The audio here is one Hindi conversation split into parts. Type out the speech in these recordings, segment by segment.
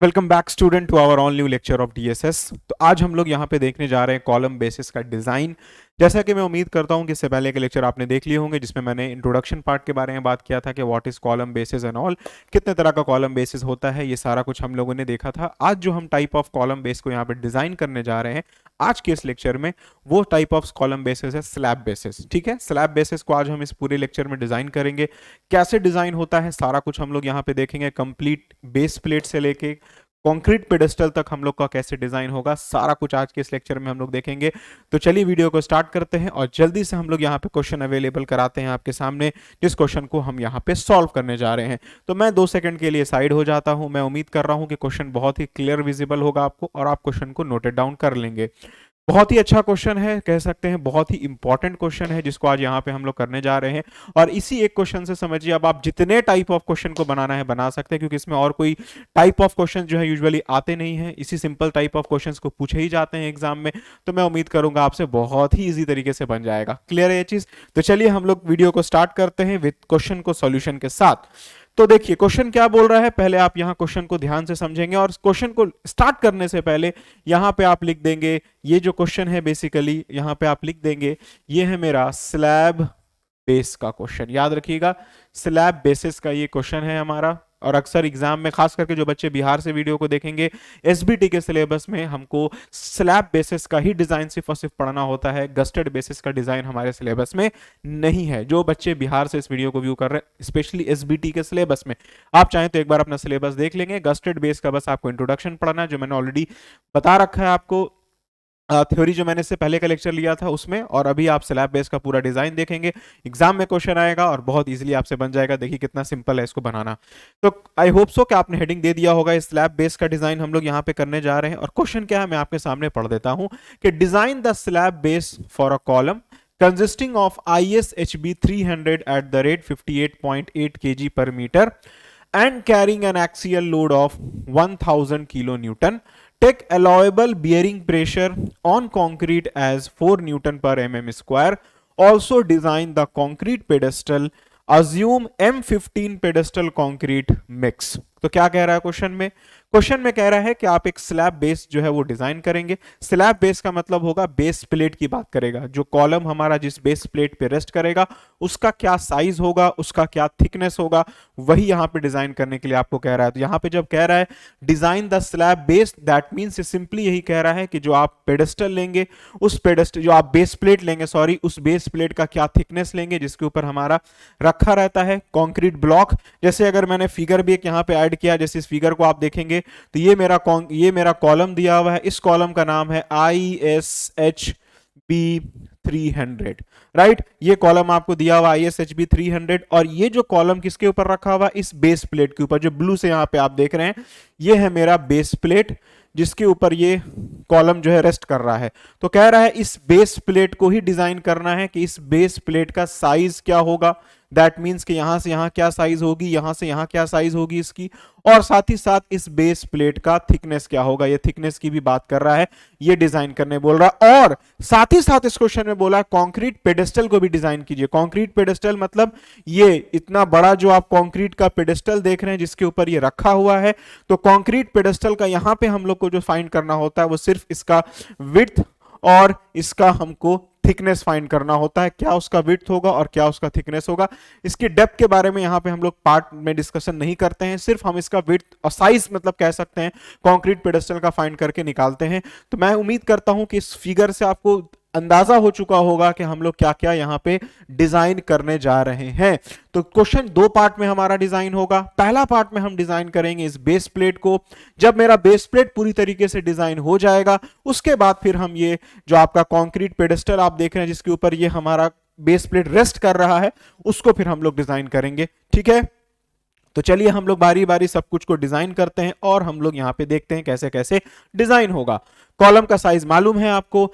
Welcome back student to our all new lecture of DSS. तो आज हम लोग यहाँ पे देखने जा रहे हैं कॉलम बेसिस का डिज़ाइन। जैसा कि मैं उम्मीद करता हूँ कि इससे पहले के लेक्चर आपने देख लिए होंगे जिसमें मैंने इंट्रोडक्शन पार्ट के बारे में बात किया था कि what is column basis and all, कितने तरह का कॉलम बेसिस होता है, ये सारा कुछ हम लोगों ने देखा था। आज जो हम टाइप ऑफ कॉलम बेस को यहाँ पे डिज़ाइन करने जा रहे हैं आज के इस लेक्चर में, वो टाइप ऑफ कॉलम बेसिस है स्लैब बेसिस। ठीक है, स्लैब बेसिस को आज हम इस पूरे लेक्चर में डिज़ाइन करेंगे। कैसे डिज़ाइन होता है सारा कुछ हम लोग यहाँ पे देखेंगे, कंप्लीट बेस प्लेट से लेके कंक्रीट पेडेस्टल तक हम लोग का कैसे डिजाइन होगा, सारा कुछ आज के इस लेक्चर में हम लोग देखेंगे। तो चलिए वीडियो को स्टार्ट करते हैं और जल्दी से हम लोग यहाँ पे क्वेश्चन अवेलेबल कराते हैं आपके सामने, जिस क्वेश्चन को हम यहाँ पे सॉल्व करने जा रहे हैं। तो मैं 2 सेकंड के लिए साइड हो जाता हूँ। मैं उम्मीद कर रहा हूँ कि क्वेश्चन बहुत ही क्लियर विजिबल होगा आपको और आप क्वेश्चन को नोटेड डाउन कर लेंगे। बहुत ही अच्छा क्वेश्चन है, कह सकते हैं बहुत ही इंपॉर्टेंट क्वेश्चन है जिसको आज यहाँ पे हम लोग करने जा रहे हैं। और इसी एक क्वेश्चन से समझिए अब आप जितने टाइप ऑफ क्वेश्चन को बनाना है बना सकते हैं, क्योंकि इसमें और कोई टाइप ऑफ क्वेश्चन जो है यूजुअली आते नहीं है। इसी सिंपल टाइप ऑफ क्वेश्चंस को पूछे ही जाते हैं एग्जाम में। तो मैं उम्मीद करूंगा आपसे बहुत ही ईजी तरीके से बन जाएगा। क्लियर है ये चीज? तो चलिए हम लोग वीडियो को स्टार्ट करते हैं विद क्वेश्चन को सॉल्यूशन के साथ। तो देखिए क्वेश्चन क्या बोल रहा है, पहले आप यहाँ क्वेश्चन को ध्यान से समझेंगे और क्वेश्चन को स्टार्ट करने से पहले यहाँ पे आप लिख देंगे, ये जो क्वेश्चन है बेसिकली यहाँ पे आप लिख देंगे, ये है मेरा स्लैब बेस का क्वेश्चन। याद रखिएगा, स्लैब बेसिस का ये क्वेश्चन है हमारा। और अक्सर एग्जाम में खास करके जो बच्चे बिहार से वीडियो को देखेंगे, एसबीटी के सिलेबस में हमको स्लैब बेसिस का ही डिजाइन सिर्फ और सिर्फ पढ़ना होता है। गस्टेड बेसिस का डिजाइन हमारे सिलेबस में नहीं है। जो बच्चे बिहार से इस वीडियो को व्यू कर रहे हैं स्पेशली एसबीटी के सिलेबस में, आप चाहें तो एक बार अपना सिलेबस देख लेंगे। गस्टेड बेस का बस आपको इंट्रोडक्शन पढ़ना है, जो मैंने ऑलरेडी बता रखा है आपको। थ्योरी जो मैंने इससे पहले का लेक्चर लिया था उसमें, और अभी आप स्लैब बेस का पूरा डिजाइन देखेंगे। एग्जाम में क्वेश्चन आएगा और बहुत इजीली आपसे बन जाएगा। देखिए कितना सिंपल है इसको बनाना। तो आई होप सो कि आपने हेडिंग दे दिया होगा। इस स्लैब बेस का डिजाइन हम लोग यहाँ पे करने जा रहे हैं। और क्वेश्चन क्या है मैं आपके सामने पढ़ देता हूँ कि design the slab base for a column consisting of ISHB 300 at the rate 58.8 kg per meter and carrying an axial load of 1000 kilonewton. Take allowable bearing pressure on concrete as 4 Newton per mm square. Also design the concrete pedestal. Assume M15 pedestal concrete mix. तो क्या कह रहा है क्वेश्चन में? क्वेश्चन में कह रहा है कि आप एक स्लैब बेस जो है वो डिजाइन करेंगे। स्लैब बेस का मतलब होगा बेस प्लेट की बात करेगा। जो कॉलम हमारा जिस बेस प्लेट पे रेस्ट करेगा उसका क्या साइज होगा, उसका क्या थिकनेस होगा, वही यहाँ पे डिजाइन करने के लिए आपको कह रहा है। तो यहाँ पे जब कह रहा है design the slab base, that means simply यही कह रहा है कि जो आप पेडेस्टल लेंगे, उस पेडेस्टल जो आप बेस प्लेट लेंगे, सॉरी, उस बेस प्लेट का क्या थिकनेस लेंगे जिसके ऊपर हमारा रखा रहता है कंक्रीट ब्लॉक। जैसे अगर मैंने फिगर भी एक यहाँ पे ऐड किया, जैसे इस फिगर को आप देखेंगे तो ये मेरा कॉलम दिया हुआ है। इस कॉलम का नाम है ISHB 300, राइट। ये कॉलम आपको दिया हुआ ISHB 300 और ये जो कॉलम किसके ऊपर रखा हुआ, इस बेस प्लेट के ऊपर, जो ब्लू से यहाँ पे आप देख रहे हैं, ये है मेरा बेस प्लेट जिसके ऊपर ये कॉलम जो है रेस्ट कर रहा है। तो कह रहा है इस बेस प्लेट को ही डिजाइन करना है कि इस बेस प्लेट का साइज क्या होगा। दैट मीन्स कि यहां से यहां क्या साइज होगी, यहां से यहां क्या साइज होगी इसकी, और साथ ही साथ इस बेस प्लेट का थिकनेस क्या होगा, ये थिकनेस की भी बात कर रहा है, ये डिजाइन करने बोल रहा है। और साथ ही साथ इस क्वेश्चन में बोला कंक्रीट पेडेस्टल को भी डिजाइन कीजिए। कंक्रीट पेडेस्टल मतलब ये इतना बड़ा जो आप कंक्रीट का पेडेस्टल देख रहे हैं जिसके ऊपर ये रखा हुआ है। तो कंक्रीट पेडेस्टल का यहां पे हम लोग को जो फाइंड करना होता है वो सिर्फ इसका विड्थ और इसका हमको थिकनेस फाइंड करना होता है। क्या उसका विड्थ होगा और क्या उसका थिकनेस होगा। इसकी डेप्थ के बारे में यहां पे हम लोग पार्ट में डिस्कशन नहीं करते हैं, सिर्फ हम इसका विड्थ और साइज मतलब कह सकते हैं कंक्रीट पेडेस्टल का फाइंड करके निकालते हैं। तो मैं उम्मीद करता हूं कि इस फिगर से आपको अंदाजा हो चुका होगा कि हम लोग क्या क्या यहां पे डिजाइन करने जा रहे हैं। तो क्वेश्चन 2 पार्ट में हमारा डिजाइन होगा। पहला पार्ट में हम डिजाइन करेंगे इस बेस प्लेट को। जब मेरा बेस प्लेट पूरी तरीके से डिजाइन हो जाएगा उसके बाद फिर हम ये जो आपका कंक्रीट पेडेस्टल आप देख रहे हैं जिसके ऊपर ये हमारा बेस प्लेट रेस्ट कर रहा है उसको फिर हम लोग डिजाइन करेंगे। ठीक है, तो चलिए हम लोग बारी बारी सब कुछ को डिजाइन करते हैं और हम लोग यहां पे देखते हैं कैसे कैसे डिजाइन होगा। कॉलम का साइज मालूम है आपको,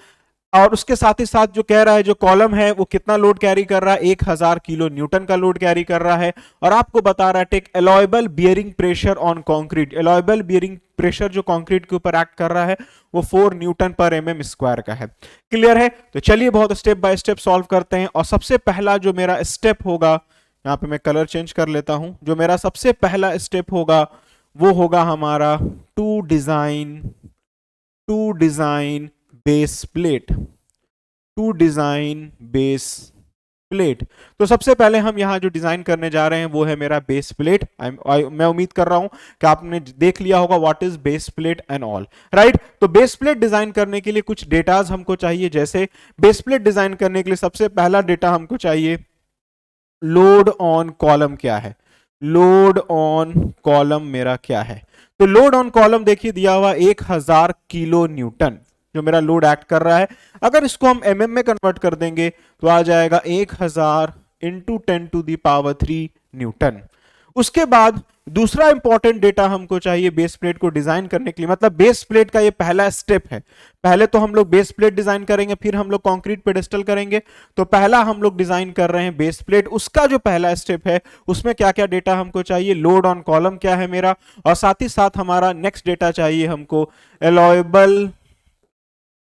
और उसके साथ ही साथ जो कह रहा है जो कॉलम है वो कितना लोड कैरी कर रहा है, 1000 किलो न्यूटन का लोड कैरी कर रहा है। और आपको बता रहा है take allowable bearing pressure on concrete. Allowable bearing pressure जो कंक्रीट के ऊपर एक्ट कर रहा है वो 4 न्यूटन पर mm स्क्वायर का है। क्लियर है? तो चलिए बहुत स्टेप बाय स्टेप सॉल्व करते हैं। और सबसे पहला जो मेरा स्टेप होगा, यहाँ पे मैं कलर चेंज कर लेता हूं, जो मेरा सबसे पहला स्टेप होगा वो होगा हमारा to design base plate, to design base plate. तो सबसे पहले हम यहाँ जो डिजाइन करने जा रहे हैं वो है मेरा बेस प्लेट। मैं उम्मीद कर रहा हूं कि आपने देख लिया होगा what is base plate and all, right. तो बेस प्लेट डिजाइन करने के लिए कुछ डेटाज हमको चाहिए। जैसे बेस प्लेट डिजाइन करने के लिए सबसे पहला डेटा हमको चाहिए, लोड ऑन कॉलम क्या है, लोड ऑन कॉलम मेरा क्या है। तो लोड ऑन कॉलम देखिए दिया हुआ 1000 किलो न्यूटन जो मेरा लोड एक्ट कर रहा है। अगर इसको हम एमएम में कन्वर्ट कर देंगे तो आ जाएगा 1000 इंटू 10⁻³ न्यूटन। उसके बाद दूसरा इंपॉर्टेंट डेटा हमको चाहिए बेस प्लेट को डिजाइन करने के लिए, मतलब बेस प्लेट का ये पहला स्टेप है। पहले तो हम लोग बेस प्लेट डिजाइन करेंगे, फिर हम लोग कंक्रीट पेडेस्टल करेंगे। तो पहला हम लोग डिजाइन कर रहे हैं बेस प्लेट, उसका जो पहला स्टेप है उसमें क्या क्या डेटा हमको चाहिए, लोड ऑन कॉलम क्या है मेरा, और साथ ही साथ हमारा नेक्स्ट डेटा चाहिए हमको एलॉयबल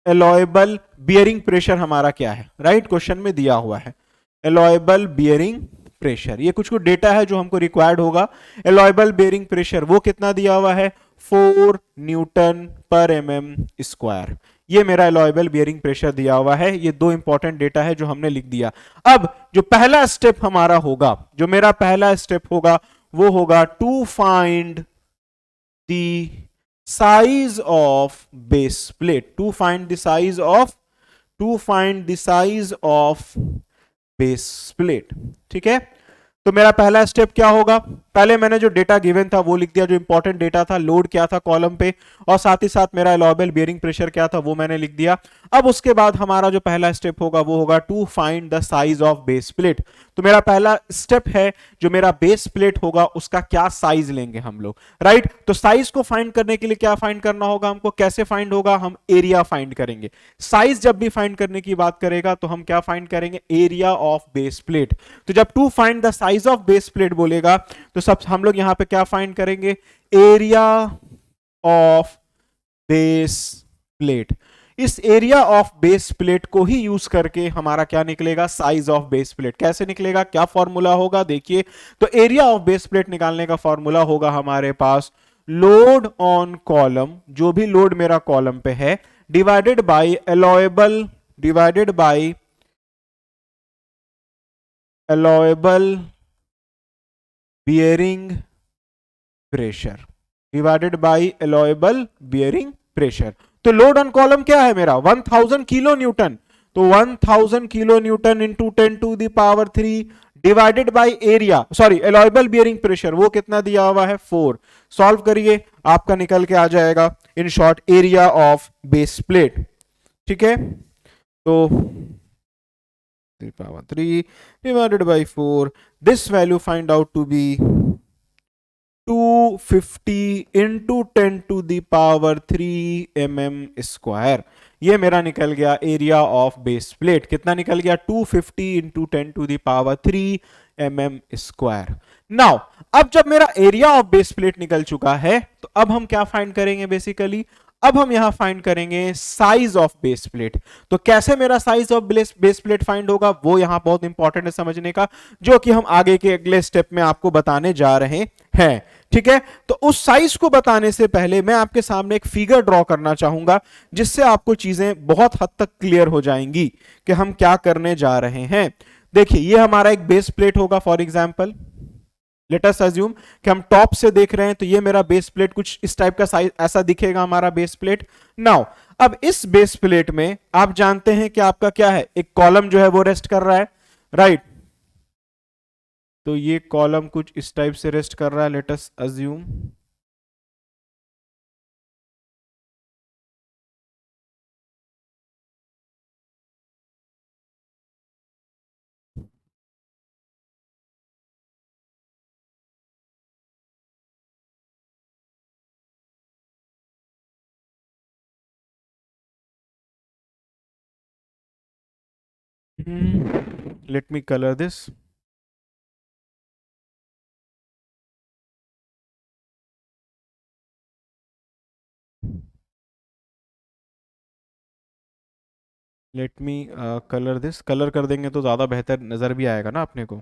एलॉयबल बियरिंग प्रेशर हमारा क्या है, राइट। क्वेश्चन में दिया हुआ है एलॉयबल बियरिंग प्रेशर, ये कुछ कुछ डेटा है जो हमको रिक्वायर्ड होगा। एलॉयबल बियरिंग प्रेशर वो कितना दिया हुआ है, 4 न्यूटन पर एमएम स्क्वायर, ये मेरा एलॉयबल बियरिंग प्रेशर दिया हुआ है। ये दो इंपॉर्टेंट डेटा है जो हमने लिख दिया। अब जो पहला स्टेप हमारा होगा, जो मेरा पहला स्टेप होगा वो होगा to find the size of base plate, to find the size of base plate, ठीक है। तो मेरा पहला स्टेप क्या होगा, पहले मैंने जो डेटा गिवन था वो लिख दिया, जो इंपॉर्टेंट डेटा था, लोड क्या था कॉलम पे, और साथ ही साथ मेरा एलॉयबल बियरिंग प्रेशर क्या था वो मैंने लिख दिया। अब उसके बाद हमारा जो पहला स्टेप होगा वो होगा to find the size of base plate. तो मेरा पहला स्टेप है जो मेरा बेस प्लेट होगा उसका क्या साइज लेंगे हम लोग, राइट। तो साइज को फाइंड करने के लिए क्या फाइंड करना होगा हमको, कैसे फाइंड होगा, हम एरिया फाइंड करेंगे। साइज जब भी फाइंड करने की बात करेगा तो हम क्या फाइंड करेंगे, एरिया ऑफ बेस प्लेट। तो जब to find the size of base plate बोलेगा तो सब हम लोग यहां पे क्या फाइंड करेंगे, एरिया ऑफ बेस प्लेट। इस एरिया ऑफ बेस प्लेट को ही यूज करके हमारा क्या निकलेगा, साइज ऑफ बेस प्लेट। कैसे निकलेगा, क्या फॉर्मूला होगा, देखिए। तो एरिया ऑफ बेस प्लेट निकालने का फॉर्मूला होगा हमारे पास लोड ऑन कॉलम, जो भी लोड मेरा कॉलम पे है, divided by allowable bearing pressure, divided by allowable bearing pressure. तो लोड ऑन कॉलम क्या है मेरा, 1000 किलो न्यूटन। तो 1000 kilo newton into 10⁻³ divided by area, sorry allowable bearing pressure वो कितना दिया हुआ है, 4। सॉल्व करिए, आपका निकल के आ जाएगा in short area of base plate, ठीक है। तो 3 divided by 4, this value find out to be 250 into 10⁻³ mm²। ये मेरा निकल गया एरिया ऑफ बेस प्लेट, कितना निकल गया, 250 इंटू 10⁻³ mm²। नाउ अब जब मेरा एरिया ऑफ बेस प्लेट निकल चुका है तो अब हम क्या फाइंड करेंगे, बेसिकली अब हम यहां फाइंड करेंगे साइज ऑफ बेस प्लेट। तो कैसे मेरा size of base plate find होगा वो यहां बहुत इंपॉर्टेंट है समझने का, जो कि हम आगे के अगले स्टेप में आपको बताने जा रहे हैं, ठीक है। तो उस साइज को बताने से पहले मैं आपके सामने एक फिगर ड्रॉ करना चाहूंगा जिससे आपको चीजें बहुत हद तक क्लियर हो जाएंगी कि हम क्या करने जा रहे हैं। देखिए ये हमारा एक बेस प्लेट होगा, for example let us assume कि हम टॉप से देख रहे हैं, तो ये मेरा बेस प्लेट कुछ इस टाइप का साइज ऐसा दिखेगा हमारा बेस प्लेट। नाउ अब इस बेस प्लेट में आप जानते हैं कि आपका क्या है, एक कॉलम जो है वो रेस्ट कर रहा है, राइट। तो ये कॉलम कुछ इस टाइप से रेस्ट कर रहा है, let us assume. Let me color this. Let me colour this, colour कर देंगे तो ज़्यादा बेहतर नज़र भी आएगा ना अपने को।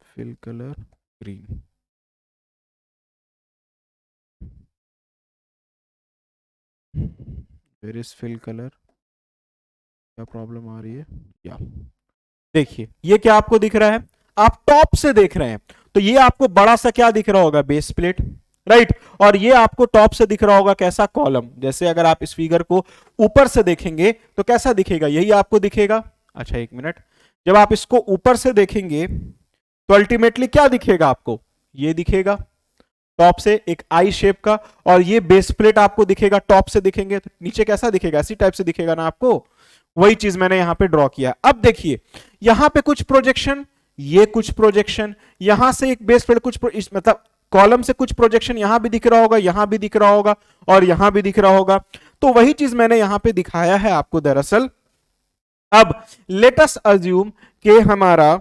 Fill colour green. Where is fill colour, क्या प्रॉब्लम आ रही है? या देखिए ये क्या आपको दिख रहा है, आप टॉप से देख रहे हैं तो ये आपको बड़ा सा क्या दिख रहा होगा, बेस प्लेट, राइट। और ये आपको टॉप से दिख रहा होगा कैसा, कॉलम। जैसे अगर आप इस फिगर को ऊपर से देखेंगे तो कैसा दिखेगा, यही आपको दिखेगा। अच्छा एक मिनट, जब आप इसको ऊपर से देखेंगे तो अल्टीमेटली क्या दिखेगा आपको, ये दिखेगा टॉप से एक आई शेप का, और ये बेस प्लेट आपको दिखेगा टॉप से दिखेंगे तो नीचे कैसा दिखेगा, इसी टाइप से दिखेगा ना आपको। वही चीज मैंने यहां पे ड्रॉ किया। अब देखिए यहां पे कुछ प्रोजेक्शन, ये कुछ प्रोजेक्शन, यहां से एक बेस प्लेट कुछ मतलब कॉलम से कुछ प्रोजेक्शन यहां भी दिख रहा होगा, यहां भी दिख रहा होगा, और यहां भी दिख रहा होगा। तो वही चीज मैंने यहां पे दिखाया है आपको दरअसल। अब लेट अस अज्यूम कि हमारा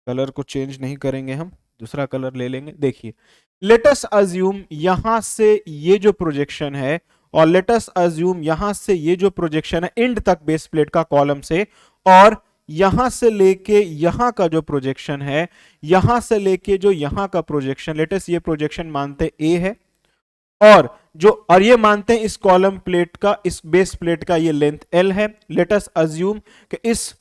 कलर को चेंज नहीं करेंगे, हम दूसरा कलर ले लेंगे। देखिए लेट अस अज्यूम यहां से ये जो प्रोजेक्शन है, और लेट अस अज्यूम यहां से ये जो प्रोजेक्शन है एंड तक बेस प्लेट का कॉलम से, और यहां से लेके यहां का जो प्रोजेक्शन है, यहां से लेके जो यहां का प्रोजेक्शन, लेट अस ये प्रोजेक्शन मानते ए है, और ये मानते हैं इस कॉलम प्लेट का, इस बेस प्लेट का ये लेंथ एल है। लेट अस अज्यूम कि इस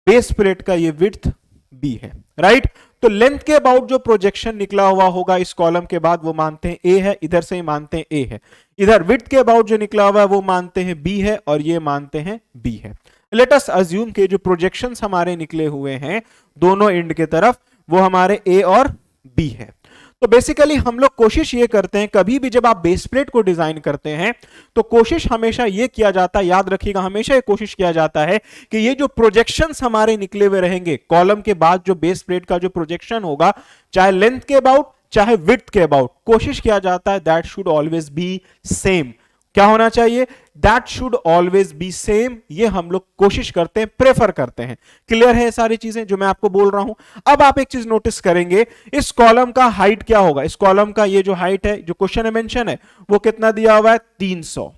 बेस प्लेट का ये विड्थ बी है, राइट। तो लेंथ के अबाउट जो प्रोजेक्शन निकला हुआ होगा इस कॉलम के बाद वो मानते हैं ए है, इधर से ही मानते हैं ए है। इधर विड्थ के अबाउट जो निकला हुआ है वो मानते हैं बी है, और ये मानते हैं बी है। लेट अस अज्यूम के जो प्रोजेक्शंस हमारे निकले हुए हैं दोनों एंड के तरफ, वो हमारे ए और बी है। तो बेसिकली हम लोग कोशिश ये करते हैं, कभी भी जब आप बेस प्लेट को डिजाइन करते हैं तो कोशिश हमेशा ये किया जाता है, याद रखिएगा, हमेशा ये कोशिश किया जाता है कि ये जो प्रोजेक्शंस हमारे निकले हुए रहेंगे कॉलम के बाद, जो बेस प्लेट का जो प्रोजेक्शन होगा, चाहे लेंथ के अबाउट चाहे विड्थ के अबाउट, कोशिश किया जाता है that should always B same. क्या होना चाहिए, that should always B same. ये हम लोग कोशिश करते हैं, प्रेफर करते हैं। क्लियर है सारी चीजें जो मैं आपको बोल रहा हूं। अब आप एक चीज नोटिस करेंगे, इस कॉलम का हाइट क्या होगा, इस कॉलम का ये जो हाइट है, जो क्वेश्चन में मेंशन है, वो कितना दिया हुआ है, 300।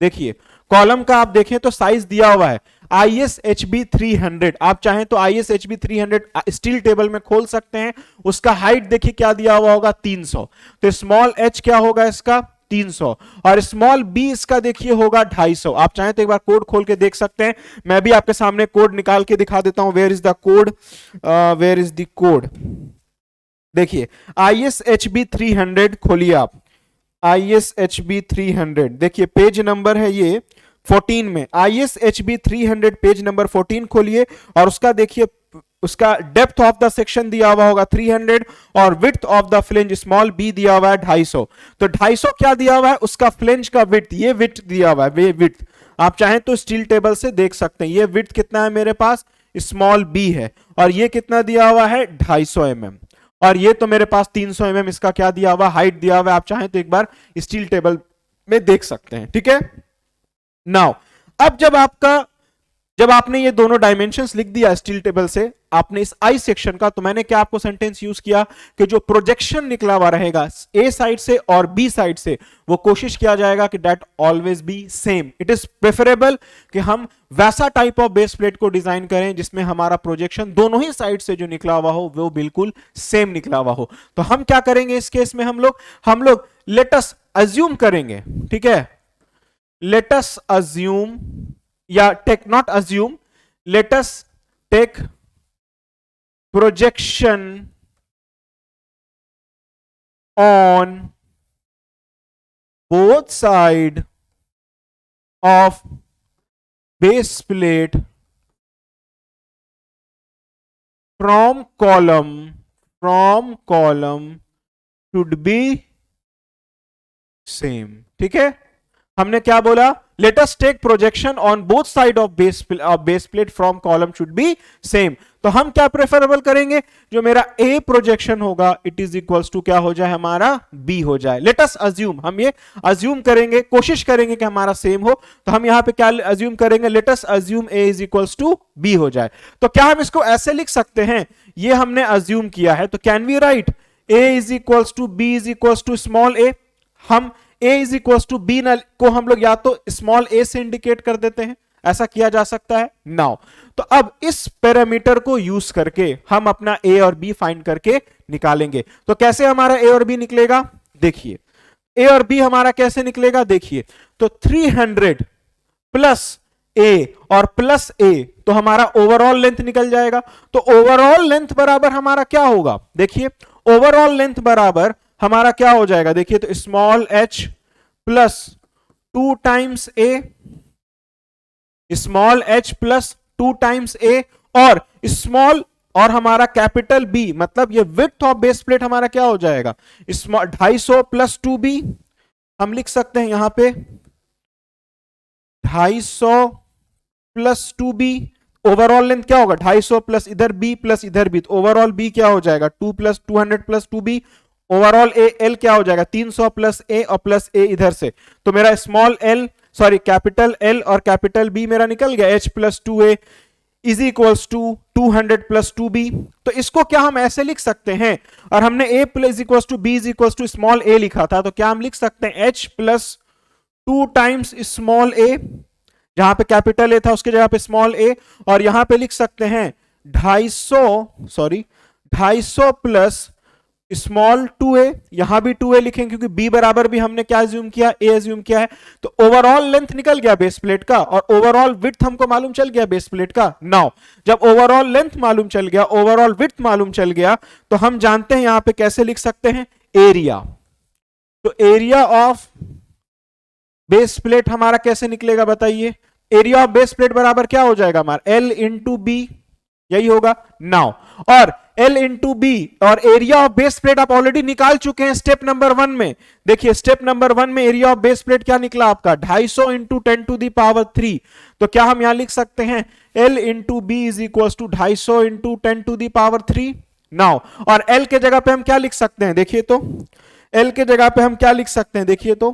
देखिए कॉलम का आप देखें तो साइज दिया हुआ है ISHB 300। आप चाहें तो ISHB 300 स्टील टेबल में खोल सकते हैं। उसका हाइट देखिए क्या दिया हुआ होगा, 300। तो स्मॉल h क्या होगा इसका, 300, और स्मॉल b इसका देखिए होगा 250। आप चाहें तो एक बार कोड खोल के देख सकते हैं, मैं भी आपके सामने कोड निकाल के दिखा देता हूं। Where is the code, where is the code. देखिए ISHB 300 खोलिए आप, ISHB 300 देखिए पेज नंबर है ये 14 में, ISHB 300 पेज नंबर 14 खोलिए, और उसका देखिए उसका डेप्थ ऑफ द सेक्शन दिया हुआ होगा 300, और width of the flange small b दिया हुआ है 250। तो 250 क्या दिया हुआ है, उसका फ्लेंज का विड्थ, ये विड्थ दिया हुआ है, ये विड्थ आप चाहें तो स्टील टेबल से देख सकते हैं। ये विड्थ कितना है मेरे पास, स्मॉल b है, और ये कितना दिया हुआ है 250 mm, और ये तो मेरे पास 300 mm इसका क्या दिया हुआ, हाइट दिया हुआ है। आप चाहें तो एक बार स्टील टेबल में देख सकते हैं, ठीक है। नाउ अब जब आपने ये दोनों डायमेंशंस लिख दिया स्टील टेबल से, आपने इस आई सेक्शन का, तो मैंने क्या आपको सेंटेंस यूज किया कि जो प्रोजेक्शन निकला हुआ रहेगा ए साइड से और बी साइड से, वो कोशिश किया जाएगा कि that always be same. It is preferable कि हम वैसा टाइप ऑफ बेस प्लेट को डिजाइन करें जिसमें हमारा प्रोजेक्शन दोनों ही साइड से जो निकला हुआ हो वो बिल्कुल सेम निकला हुआ हो। तो हम क्या करेंगे इस केस में, हम लोग लेट अस अज्यूम करेंगे, ठीक है। लेट अस अज्यूम, या take not assume, let us take projection on both side of base plate from column should be same। ठीक है, हमने क्या बोला, let us take projection on both side of base plate from column should be same। तो हम क्या प्रेफरेबल करेंगे, जो मेरा A प्रोजेक्शन होगा इट इज इक्वल्स टू क्या हो जाए, हमारा B हो जाए। लेट अस अज्यूम, हम ये अज्यूम करेंगे, कोशिश करेंगे कि हमारा सेम हो। तो हम यहां पे क्या अज्यूम करेंगे, let us assume A is equals to B हो जाए। तो क्या हम इसको ऐसे लिख सकते हैं, ये हमने अज्यूम किया है, तो can we write A is equals to B is equals to small a। हम A is equals to B को हम लोग या तो स्मॉल a से इंडिकेट कर देते हैं, ऐसा किया जा सकता है? नाउ तो अब इस पैरामीटर को यूज करके हम अपना ए और बी फाइंड करके निकालेंगे। तो कैसे हमारा ए और बी निकलेगा, देखिए ए और बी हमारा कैसे निकलेगा, देखिए तो 300 प्लस ए और प्लस ए, तो हमारा ओवरऑल लेंथ निकल जाएगा। तो ओवरऑल लेंथ बराबर हमारा क्या होगा, देखिए ओवरऑल लेंथ बराबर हमारा क्या हो जाएगा, देखिए तो स्मॉल एच प्लस 2 टाइम्स ए, स्मॉल एच प्लस 2 टाइम्स ए और स्मॉल और हमारा कैपिटल बी, मतलब ये विड्थ ऑफ बेस प्लेट हमारा क्या हो जाएगा, 250 प्लस 2b, हम लिख सकते हैं यहां पे 250 प्लस 2b। ओवरऑल लेंथ क्या होगा, 250 प्लस इधर b प्लस इधर b, तो ओवरऑल b क्या हो जाएगा 2 plus 200 plus 2b। Overall A L क्या हो जाएगा 300 प्लस ए और प्लस ए इधर से, तो मेरा small L sorry capital L और कैपिटल बी मेरा निकल गया, H plus 2a is equals to 200 plus 2b। तो इसको क्या हम ऐसे लिख सकते हैं, और हमने a plus equals to b is equals to small a लिखा था, तो क्या हम लिख सकते हैं h plus 2 times small a, जहां पे कैपिटल ए था उसके जगह पे स्मॉल ए, और यहां पे लिख सकते हैं 250 प्लस स्मॉल 2a, यहां भी 2a लिखेंगे क्योंकि b बराबर भी हमने क्या एज्यूम किया, a एज्यूम किया है। तो ओवरऑल लेंथ निकल गया बेस प्लेट का और ओवरऑल विड्थ हमको मालूम चल गया बेस प्लेट का। नाउ जब ओवरऑल लेंथ मालूम चल गया, ओवरऑल विड्थ मालूम चल गया, तो हम जानते हैं यहां पे कैसे लिख सकते हैं, एरिया। तो एरिया ऑफ बेस प्लेट हमारा कैसे निकलेगा बताइए, एरिया ऑफ बेस प्लेट बराबर क्या हो जाएगा हमारा L इंटू बी, यही होगा। नाउ और L इंटू बी और एरिया ऑफ बेस प्लेट आप ऑलरेडी निकाल चुके हैं स्टेप नंबर 1 में। देखिए स्टेप नंबर 1 में एरिया ऑफ बेस प्लेट क्या निकला आपका 250 इंटू 10 टू दी पावर 3। तो क्या हम यहां लिख सकते हैं L into B is equal to 250 into 10 to the power 3। Now और L के जगह पे हम क्या लिख सकते हैं, देखिए तो L के जगह पे हम क्या लिख सकते हैं, देखिए तो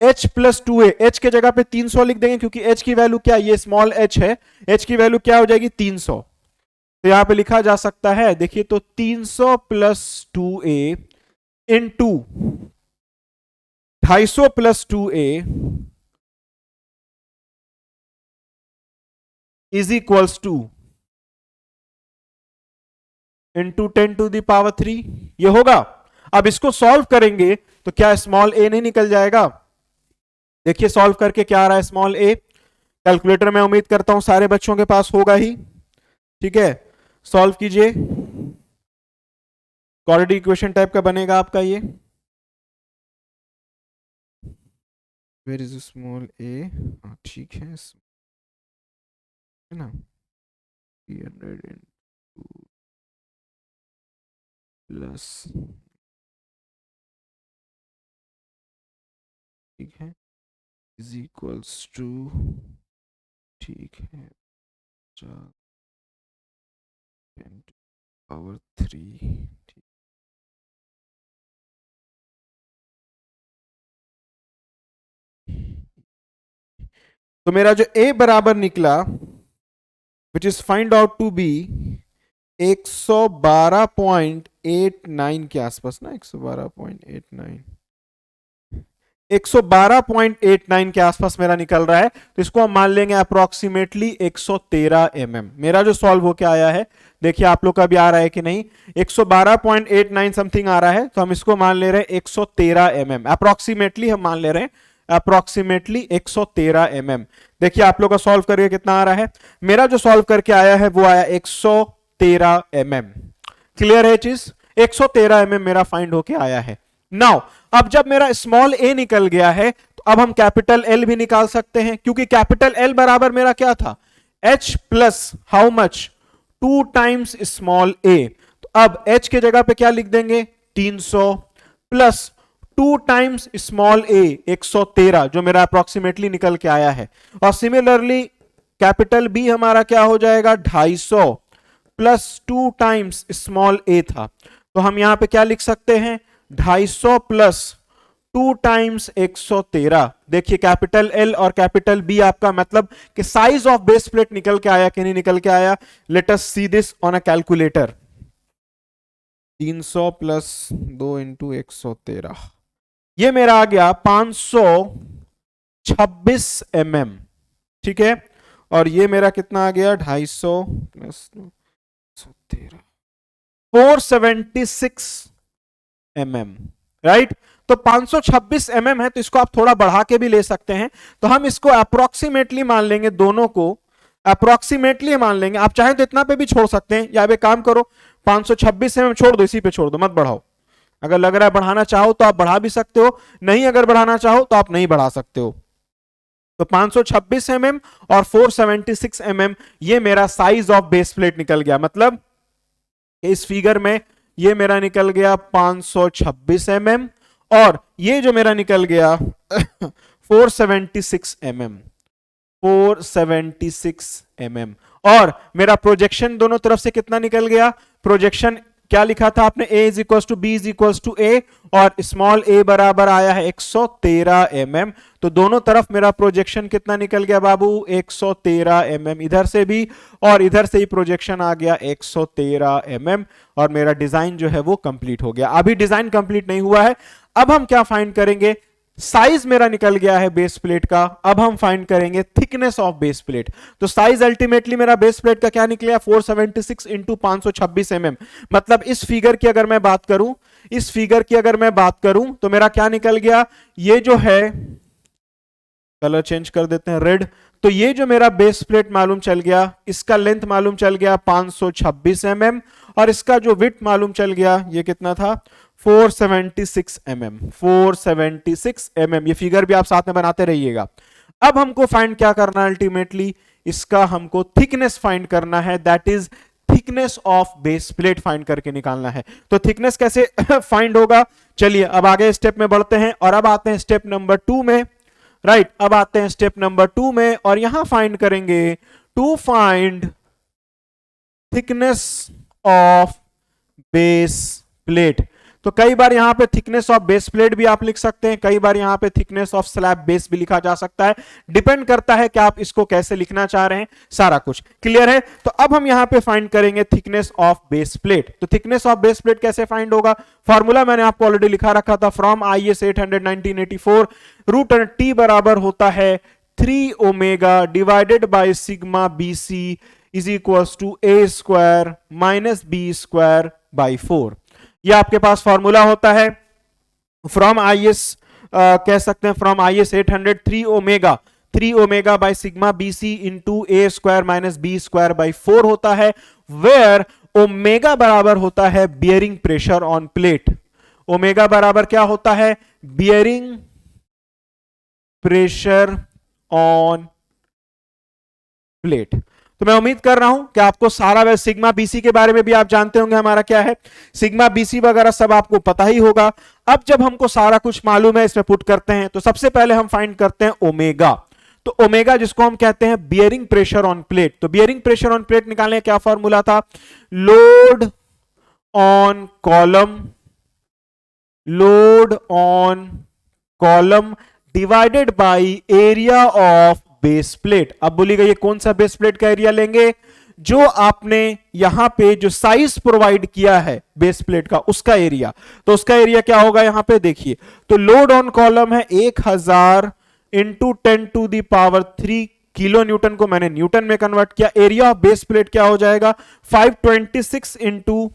h प्लस 2a, h के जगह पे 300 लिख देंगे क्योंकि h की वैल्यू क्या, ये स्मॉल h है, h की वैल्यू क्या हो जाएगी 300। तो यहां पे लिखा जा सकता है, देखिए तो 300 plus 2a into 250 plus 2a is equals to into 10 to the power 3, ये होगा। अब इसको सॉल्व करेंगे तो क्या स्मॉल a नहीं निकल जाएगा, देखिए सॉल्व करके क्या आ रहा है स्मॉल a, कैलकुलेटर में उम्मीद करता हूं सारे बच्चों के पास होगा ही, ठीक है। सॉल्व कीजिए, क्वाड्रेटिक इक्वेशन टाइप का बनेगा आपका ये। वेयर इज स्मॉल a, हाँ ठीक है ना, 300 प्लस, ठीक है, इज इक्वल्स टू, ठीक है, 10⁻3। तो मेरा जो a बराबर निकला which is find out to be 112.89 के आसपास ना, 112.89 के आसपास मेरा निकल रहा है। तो इसको हम मान लेंगे अप्रोक्सीमेटली 113 mm। मेरा जो सॉल्व होके आया है, देखिए आप लोग का भी आ रहा है कि नहीं, 112.89 समथिंग आ रहा है, तो हम इसको मान ले रहे हैं 113 mm अप्रोक्सीमेटली, हम मान ले रहे हैं अप्रोक्सीमेटली 113 mm। देखिए आप लोग का सॉल्व करके कितना आ रहा है, मेरा जो सॉल्व करके आया है वो आया 113 mm। क्लियर है चीज, 113 mm मेरा फाइंड होके आया है। नाउ अब जब मेरा स्मॉल a निकल गया है, तो अब हम कैपिटल L भी निकाल सकते हैं, क्योंकि कैपिटल L बराबर मेरा क्या था, h plus how much 2 times small a। तो अब h के जगह पे क्या लिख देंगे 300 प्लस 2 टाइम्स स्मॉल a 113, जो मेरा अप्रोक्सीमेटली निकल के आया है। और सिमिलरली कैपिटल B हमारा क्या हो जाएगा 250 प्लस 2 टाइम्स स्मॉल a था, तो हम यहां पे क्या लिख सकते हैं 250 प्लस 2 टाइम्स 113। देखिए कैपिटल L और कैपिटल B आपका मतलब कि साइज ऑफ बेस प्लेट निकल के आया कि नहीं निकल के आया। Let us see this on a calculator. 300 plus 2 into 113, ये मेरा आ गया 526 mm, ठीक है। और ये मेरा कितना आ गया 250 प्लस 13 476 mm, राइट। तो 526 mm है, तो इसको आप थोड़ा बढ़ा के भी ले सकते हैं। तो हम इसको अप्रोक्सीमेटली मान लेंगे, दोनों को अप्रोक्सीमेटली मान लेंगे। आप चाहें तो इतना पे भी छोड़ सकते हैं, या एक काम करो 526 mm छोड़ दो, इसी पे छोड़ दो, मत बढ़ाओ। अगर लग रहा है बढ़ाना चाहो तो आप बढ़ा भी सकते हो, नहीं अगर बढ़ाना चाहो तो आप नहीं बढ़ा सकते हो। तो 526 mm और 476 mm ये मेरा साइज ऑफ बेस प्लेट निकल गया। मतलब इस फिगर में ये मेरा निकल गया 526 mm और ये जो मेरा निकल गया 476 mm, 476 mm। और मेरा प्रोजेक्शन दोनों तरफ से कितना निकल गया? प्रोजेक्शन क्या लिखा था आपने? a is equal to B is equal to A, और स्मॉल a बराबर आया है 113 mm। तो दोनों तरफ मेरा प्रोजेक्शन कितना निकल गया बाबू? 113 mm, इधर से भी और इधर से ही प्रोजेक्शन आ गया 113 mm, और मेरा डिजाइन जो है वो कंप्लीट हो गया। अभी डिजाइन कंप्लीट नहीं हुआ है, अब हम क्या फाइंड करेंगे? साइज मेरा निकल गया है बेस प्लेट का, अब हम फाइंड करेंगे थिकनेस ऑफ बेस प्लेट। तो साइज अल्टीमेटली मेरा बेस प्लेट का क्या निकलेगा? 476 इंटू 526 mm। मतलब इस फिगर की अगर मैं बात करूं, इस फिगर की अगर मैं बात करूं तो मेरा क्या निकल गया? ये जो है, कलर चेंज कर देते हैं, रेड। तो ये जो मेरा बेस प्लेट मालूम चल गया, इसका लेंथ मालूम चल गया 526 mm, और इसका जो विड्थ मालूम चल गया, ये कितना था? 476 mm, 476 mm। ये फिगर भी आप साथ में बनाते रहिएगा। अब हमको फाइंड क्या करना है? अल्टीमेटली इसका हमको थिकनेस फाइंड करना है, that is thickness of base plate find करके निकालना है। तो थिकनेस कैसे फाइंड होगा? चलिए अब आगे स्टेप में बढ़ते हैं, और अब आते हैं स्टेप नंबर 2 में, राइट। अब आते हैं स्टेप नंबर 2 में, और यहां फाइंड करेंगे to find thickness of base plate. तो कई बार यहां पे थिकनेस ऑफ बेस प्लेट भी आप लिख सकते हैं, कई बार यहां पे थिकनेस ऑफ स्लैब बेस भी लिखा जा सकता है, डिपेंड करता है कि आप इसको कैसे लिखना चाह रहे हैं। सारा कुछ क्लियर है? तो अब हम यहां पे फाइंड करेंगे थिकनेस ऑफ बेस प्लेट। तो थिकनेस ऑफ बेस प्लेट कैसे फाइंड होगा? फॉर्मूला मैंने आपको ऑलरेडी लिखा रखा था, फ्रॉम IS 800 1984, रूट टी बराबर होता है 3 omega divided by sigma BC is equal to a square minus b square by 4। ये आपके पास फॉर्मूला होता है फ्रॉम IS, कह सकते हैं from IS 800, 3 omega by sigma BC into a square minus b square by 4 होता है, वेयर ओमेगा बराबर होता है bearing pressure on plate. Omega बराबर क्या होता है? Bearing pressure on plate. तो मैं उम्मीद कर रहा हूं कि आपको सारा सिग्मा BC के बारे में भी आप जानते होंगे, हमारा क्या है सिग्मा BC वगैरह सब आपको पता ही होगा। अब जब हमको सारा कुछ मालूम है, इसमें पुट करते हैं, तो सबसे पहले हम फाइंड करते हैं ओमेगा। तो ओमेगा जिसको हम कहते हैं बियरिंग प्रेशर ऑन प्लेट। तो बियरिंग प्रेशर ऑन प्लेट निकालने का क्या फॉर्मूला था? Load on column, load on column divided by area of base plate. अब बोलिएगा ये कौन सा बेस प्लेट का एरिया लेंगे? जो आपने यहां पे जो साइज प्रोवाइड किया है बेस प्लेट का, उसका एरिया। तो उसका एरिया क्या होगा? यहां पे देखिए, तो लोड ऑन कॉलम है 1000 into 10 to the power 3 kilo newton को मैंने न्यूटन में कन्वर्ट किया। एरिया ऑफ बेस प्लेट क्या हो जाएगा? 526 इंटू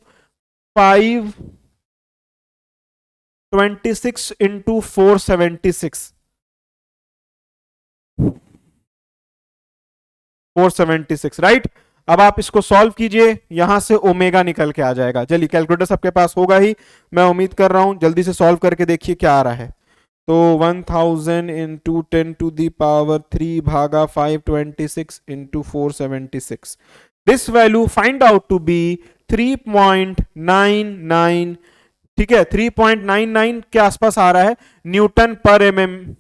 526 इंटू 476, 476, राइट। अब आप इसको सॉल्व कीजिए, यहां से ओमेगा निकल के आ जाएगा। चलिए कैलकुलेटर सबके पास होगा ही, मैं उम्मीद कर रहा हूं, जल्दी से सॉल्व करके देखिए क्या आ रहा है। तो 1000 इंटू 10 टू दी पावर 3 भागा 526 into 476, this value find out to be 3.99, ठीक है, 3.99 के आसपास आ रहा है न्यूटन पर mm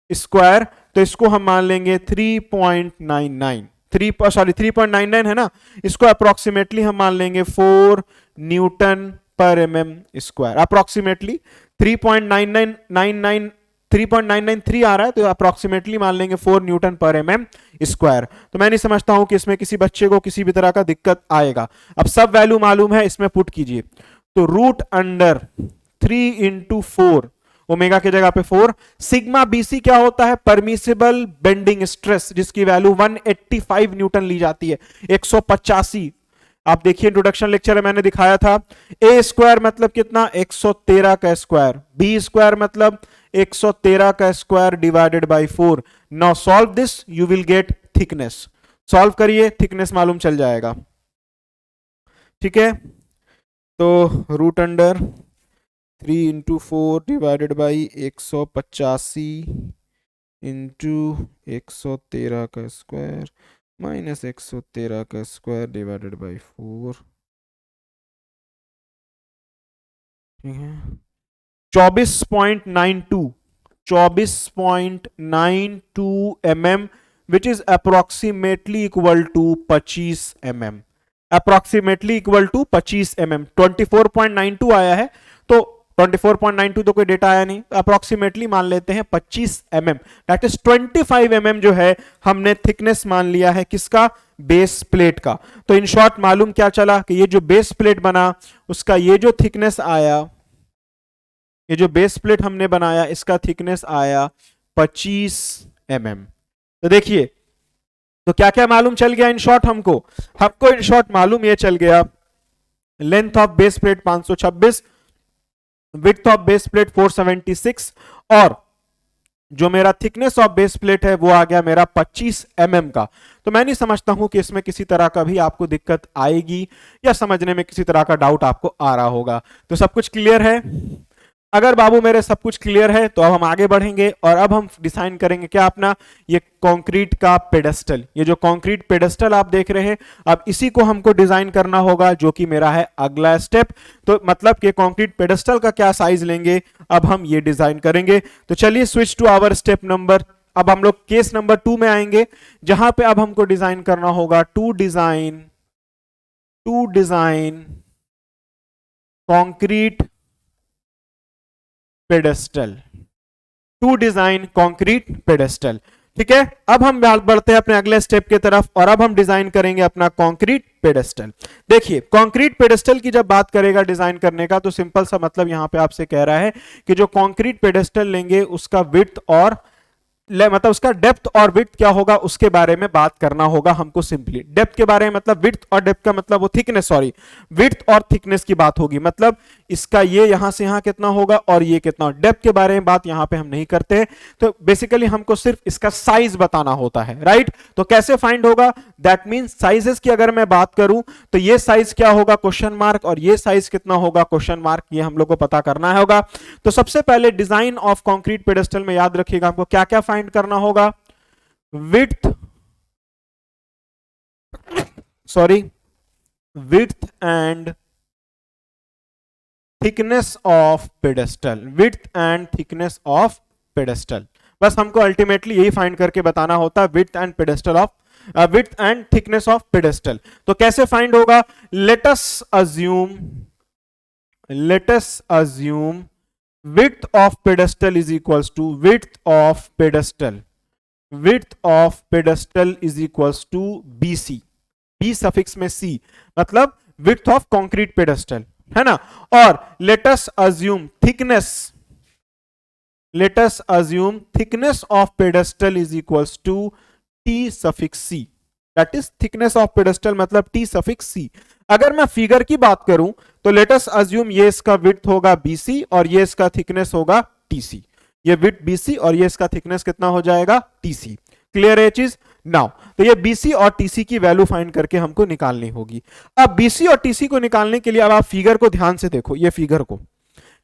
स्क्वायर। तो इसको हम मान लेंगे 3.99, 3.99 है ना, इसको अप्रोक्सीमेटली हम मान लेंगे 4 न्यूटन पर mm स्क्वायर। अप्रोक्सीमेटली 3.9993 आ रहा है, तो अप्रोक्सीमेटली मान लेंगे 4 न्यूटन पर mm स्क्वायर। तो मैं नहीं समझता हूं कि इसमें किसी बच्चे को किसी भी तरह का दिक्कत आएगा। अब सब वैल्यू मालूम है, इसमें पुट कीजिए। तो रूट अंडर 3 इंटू 4, ओमेगा की जगह पे 4। सिग्मा बीसी क्या होता है? परमिसिबल बेंडिंग स्ट्रेस, जिसकी वैल्यू 185 न्यूटन ली जाती है, 185। आप देखिए इंट्रोडक्शन लेक्चर में मैंने दिखाया था, ए स्क्वायर मतलब कितना? 113 का स्क्वायर, बी स्क्वायर मतलब 113 का square divided by 4। Now solve this, you will get thickness. Solve करिए, थिकनेस मालूम चल जाएगा। ठीक है, तो root under 3 into 4 divided by 185 into 113 का स्क्वायर माइनस 113 का स्क्वायर डिवाइडेड बाई 4। ठीक है, 24.92 mm, which is approximately equal to 25 mm, approximately equal to 25 mm। 24.92 आया है, तो 24.92 तो कोई डेटा आया नहीं, अप्रोक्सीमेटली मान लेते हैं 25 mm, दैट इज 25 mm जो है हमने थिकनेस मान लिया है किसका? बेस प्लेट का। तो इन शॉर्ट मालूम क्या चला कि ये जो बेस प्लेट बना उसका ये जो थिकनेस आया, ये जो बेस प्लेट हमने बनाया इसका थिकनेस आया 25 mm। तो देखिए, तो क्या क्या मालूम चल गया इन शॉर्ट? हमको इन शॉर्ट मालूम ये चल गया, length of base plate 526, width of base plate 476, और जो मेरा थिकनेस ऑफ बेस प्लेट है वो आ गया मेरा 25 mm का। तो मैं नहीं समझता हूं कि इसमें किसी तरह का भी आपको दिक्कत आएगी या समझने में किसी तरह का डाउट आपको आ रहा होगा। तो सब कुछ क्लियर है? अगर बाबू मेरे सब कुछ क्लियर है तो अब हम आगे बढ़ेंगे और अब हम डिजाइन करेंगे क्या अपना ये कंक्रीट का पेडेस्टल। ये जो कंक्रीट पेडेस्टल आप देख रहे हैं, अब इसी को हमको डिजाइन करना होगा, जो कि मेरा है अगला स्टेप। तो मतलब कि कंक्रीट पेडेस्टल का क्या साइज लेंगे, अब हम ये डिजाइन करेंगे। तो चलिए switch to our step number, अब हम लोग केस नंबर 2 में आएंगे, जहां पे अब हमको डिजाइन करना होगा to design concrete pedestal, to design concrete pedestal. ठीक है, अब हम बढ़ते हैं अपने अगले स्टेप की तरफ और अब हम डिजाइन करेंगे अपना कंक्रीट पेडेस्टल। देखिए, कंक्रीट पेडेस्टल की जब बात करेगा डिजाइन करने का, तो सिंपल सा मतलब यहां पे आपसे कह रहा है कि जो कंक्रीट पेडेस्टल लेंगे उसका विड्थ और मतलब उसका डेप्थ और विड्थ क्या होगा उसके बारे में बात करना होगा हमको। सिंपली डेप्थ के बारे में मतलब विड्थ और डेप्थ का मतलब वो थिकनेस, सॉरी विड्थ और थिकनेस की बात होगी, मतलब इसका ये यहां से यहां कितना होगा और ये कितना। डेप्थ के बारे में बात यहां पे हम नहीं करते हैं, तो बेसिकली हमको सिर्फ इसका साइज बताना होता है, राइट। तो कैसे फाइंड होगा? दैट मींस साइजेस की अगर मैं बात करूं तो ये साइज क्या होगा? क्वेश्चन मार्क, और ये साइज कितना होगा? Question mark. ये हम लोग को पता करना होगा। तो सबसे पहले डिजाइन ऑफ कंक्रीट पेडेस्टल में याद रखिएगा हमको क्या क्या फाइंड करना होगा। Width and thickness of pedestal, width and thickness of pedestal. बस हमको अल्टीमेटली यही फाइंड करके बताना होता है, width and pedestal of width and thickness of pedestal. तो कैसे फाइंड होगा? Late us assume width of pedestal is equals to width of pedestal is equals to BC, B suffix में C, मतलब width of concrete pedestal, है ना। और let us assume thickness of pedestal is equals to T suffix C, that is thickness of pedestal मतलब T suffix C। अगर मैं फिगर की बात करूं तो लेट अस अज्यूम ये इसका विड्थ होगा BC और ये इसका थिकनेस होगा TC। ये विड्थ BC और ये इसका थिकनेस कितना हो जाएगा? TC। क्लियर है ये चीज? नाउ तो ये BC और TC की वैल्यू फाइंड करके हमको निकालनी होगी। अब BC और TC को निकालने के लिए अब आप फिगर को ध्यान से देखो। ये फिगर को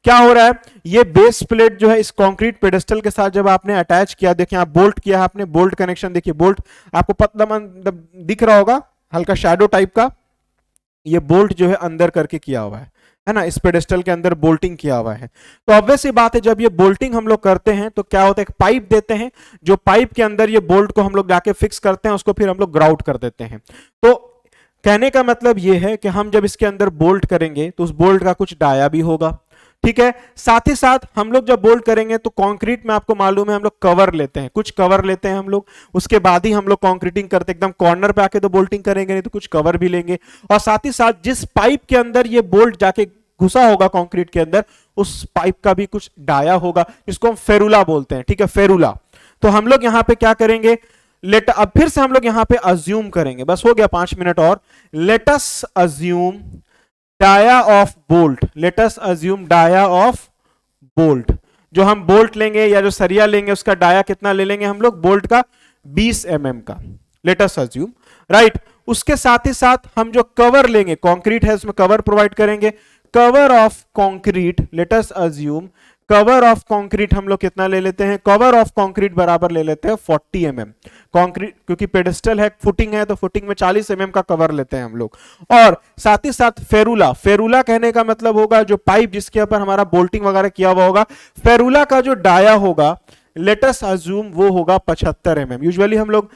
क्या हो रहा है, ये बेस प्लेट जो है इस कंक्रीट पेडेस्टल के साथ जब आपने अटैच किया, देखिए आप बोल्ट किया है आपने, बोल्ट कनेक्शन देखिए, बोल्ट आपको पतला दिख रहा होगा, हल्का शैडो टाइप का, ये बोल्ट जो है अंदर करके किया हुआ है ना, इस पेडेस्टल के अंदर बोल्टिंग किया हुआ है। तो ऑब्वियस सी बात है जब ये बोल्टिंग हम लोग करते हैं तो क्या होता है, एक पाइप देते हैं, जो पाइप के अंदर ये बोल्ट को हम लोग जाके फिक्स करते हैं, उसको फिर हम लोग ग्राउट कर देते हैं। तो कहने का मतलब ये है कि हम जब इसके अंदर बोल्ट करेंगे तो उस बोल्ट का कुछ डाया भी होगा, ठीक है। साथ ही साथ हम लोग जब बोल्ट करेंगे तो कंक्रीट में आपको मालूम है हम लोग कवर लेते हैं, कुछ कवर लेते हैं हम लोग, उसके बाद ही हम लोग कंक्रीटिंग करते हैं। एकदम कॉर्नर पे आके तो बोल्टिंग करेंगे नहीं, तो कुछ कवर भी लेंगे। और साथ ही साथ जिस पाइप के अंदर ये बोल्ट जाके घुसा होगा कंक्रीट के अंदर, उस पाइप का भी कुछ डाया होगा जिसको हम फेरुला बोलते हैं, ठीक है, फेरुला। तो हम लोग यहां पे क्या करेंगे, अब फिर से हम लोग यहां पे अज्यूम करेंगे, बस हो गया 5 मिनट और। Let us assume dia of bolt, let us assume dia of bolt. जो हम बोल्ट लेंगे या जो सरिया लेंगे उसका डाया कितना ले लेंगे हम लोग, बोल्ट का 20 mm का, लेट अस अज्यूम, राइट। उसके साथ ही साथ हम जो कवर लेंगे, कंक्रीट है उसमें कवर प्रोवाइड करेंगे, cover of concrete, late us assume cover of concrete हम लोग कितना ले लेते हैं, कवर ऑफ कंक्रीट बराबर ले लेते हैं 40 mm कंक्रीट, क्योंकि पेडेस्टल है, फुटिंग है, तो फुटिंग में 40 mm का कवर लेते हैं हम लोग। और साथ ही साथ फेरुला, फेरुला कहने का मतलब होगा जो पाइप जिसके ऊपर हमारा बोल्टिंग वगैरह किया हुआ होगा, फेरुला का जो डाया होगा लेटस अज्यूम वो होगा 75 mm। यूजुअली हम लोग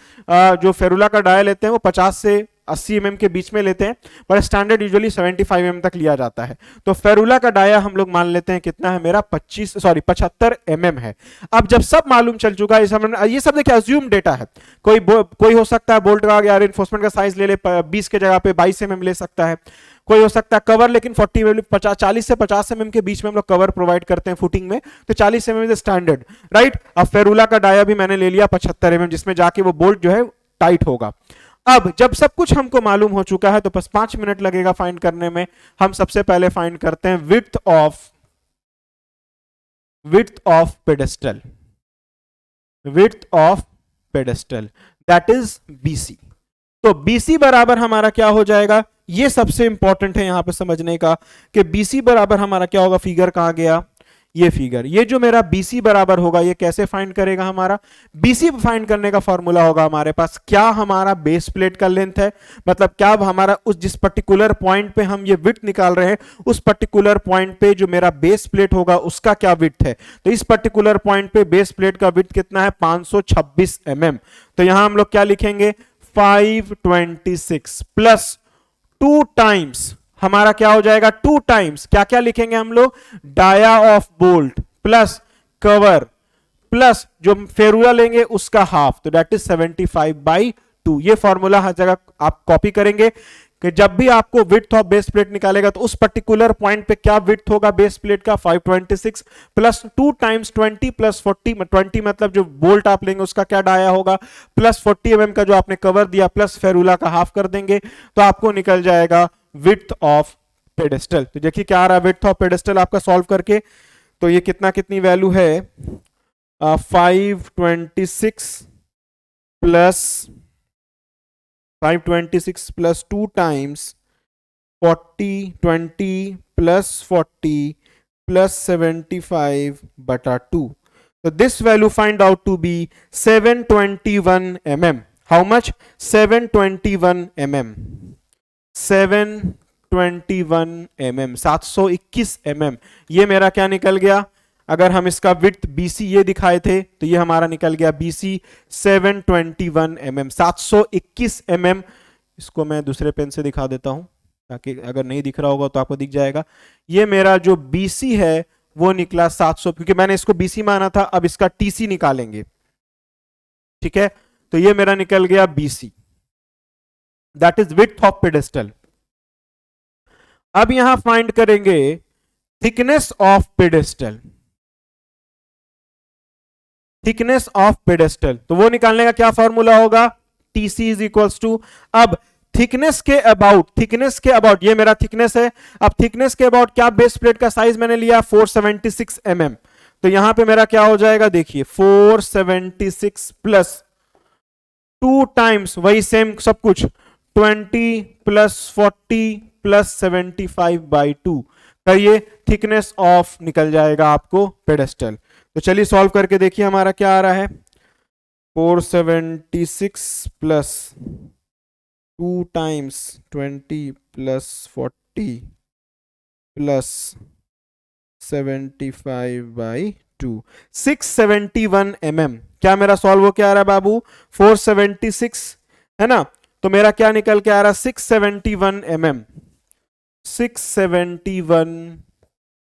जो फेरुला का डाया लेते हैं वो 50 से 80 mm के बीच में लेते हैं, पर स्टैंडर्ड यूजुअली 75 mm तक लिया जाता है। तो फेरुला का डाया हम लोग मान लेते हैं कितना है मेरा 75 mm है। अब जब सब मालूम चल चुका है, ये सब देखिए अज्यूम डेटा है, कोई हो सकता है बोल्ट का या रिइंफोर्समेंट का साइज ले ले 20 के जगह पे 22 mm ले सकता है, कोई हो सकता है कवर लेकिन 40 से 50 mm के बीच में हम लोग कवर प्रोवाइड करते हैं फुटिंग में, तो 40 mm इज स्टैंडर्ड, राइट। अब फेरुला का डाया भी मैंने ले लिया 75 mm, जिसमें जाके वो बोल्ट जो है टाइट होगा। अब जब सब कुछ हमको मालूम हो चुका है तो बस 5 मिनट लगेगा फाइंड करने में। हम सबसे पहले फाइंड करते हैं width of pedestal, width of pedestal that is BC। तो BC बराबर हमारा क्या हो जाएगा, ये सबसे इंपॉर्टेंट है यहां पे समझने का कि BC बराबर हमारा क्या होगा, फिगर कहां गया, ये फिगर, ये जो मेरा BC बराबर होगा ये कैसे फाइंड करेगा, हमारा BC फाइंड करने का फॉर्मूला होगा हमारे पास, क्या हमारा बेस प्लेट का लेंथ है, मतलब क्या हमारा उस जिस पर्टिकुलर पॉइंट पे हम ये विड्थ निकाल रहे हैं उस पर्टिकुलर पॉइंट पे जो मेरा बेस प्लेट होगा उसका क्या विड्थ है। तो इस पर्टिकुलर पॉइंट पे बेस प्लेट का विड्थ कितना है 526 mm। तो यहां हम लोग क्या लिखेंगे 526 प्लस 2 टाइम्स हमारा क्या हो जाएगा 2 टाइम्स क्या क्या लिखेंगे हम लोग, dia of bolt plus cover plus जो फेरुला लेंगे उसका हाफ, तो दैट इज 75/2। ये फॉर्मूला हर जगह आप कॉपी करेंगे कि जब भी आपको विड्थ ऑफ बेस प्लेट निकालेगा तो उस पर्टिकुलर पॉइंट पे क्या विड्थ होगा बेस प्लेट का 526 प्लस 2 टाइम्स 20 प्लस 40, 20 मतलब जो बोल्ट आप लेंगे उसका क्या डाया होगा, प्लस 40 mm का जो आपने कवर दिया प्लस फेरुला का हाफ कर देंगे, तो आपको निकल जाएगा विड्थ ऑफ पेडेस्टल। तो देखिए क्या आ रहा है विड्थ ऑफ पेडेस्टल आपका सॉल्व करके, तो ये कितनी वैल्यू है 526 plus 2 times 40 20 plus 40 plus 75/2। So this value find out to be 721 mm. How much? 721 mm. 721 mm, 721 mm। ये मेरा क्या निकल गया, अगर हम इसका विड्थ BC ये दिखाए थे तो ये हमारा निकल गया BC 721 mm, 721 mm। इसको मैं दूसरे पेन से दिखा देता हूं ताकि अगर नहीं दिख रहा होगा तो आपको दिख जाएगा। ये मेरा जो BC है वो निकला 700, क्योंकि मैंने इसको BC माना था, अब इसका TC निकालेंगे, ठीक है। तो ये मेरा निकल गया BC, that is width of pedestal. अब यहां फाइंड करेंगे thickness of pedestal, thickness of pedestal. तो वो निकालने का क्या फॉर्मूला होगा, TC इज इक्वल्स टू, अब थिकनेस के अबाउट ये मेरा थिकनेस है, अब थिकनेस के अबाउट क्या बेस प्लेट का साइज मैंने लिया 476 mm। तो यहां पे मेरा क्या हो जाएगा, देखिए 476 प्लस 2 टाइम्स वही सेम सब कुछ 20 प्लस 40 प्लस 75/2 का ये थिकनेस ऑफ निकल जाएगा आपको पेडेस्टल। तो चलिए सॉल्व करके देखिए हमारा क्या आ रहा है, 476 plus 2 times 20 plus 40 plus 75/2 671 mm। क्या मेरा सॉल्व हो क्या आ रहा है बाबू, 476 है ना, तो मेरा क्या निकल के आ रहा है 671 mm, 671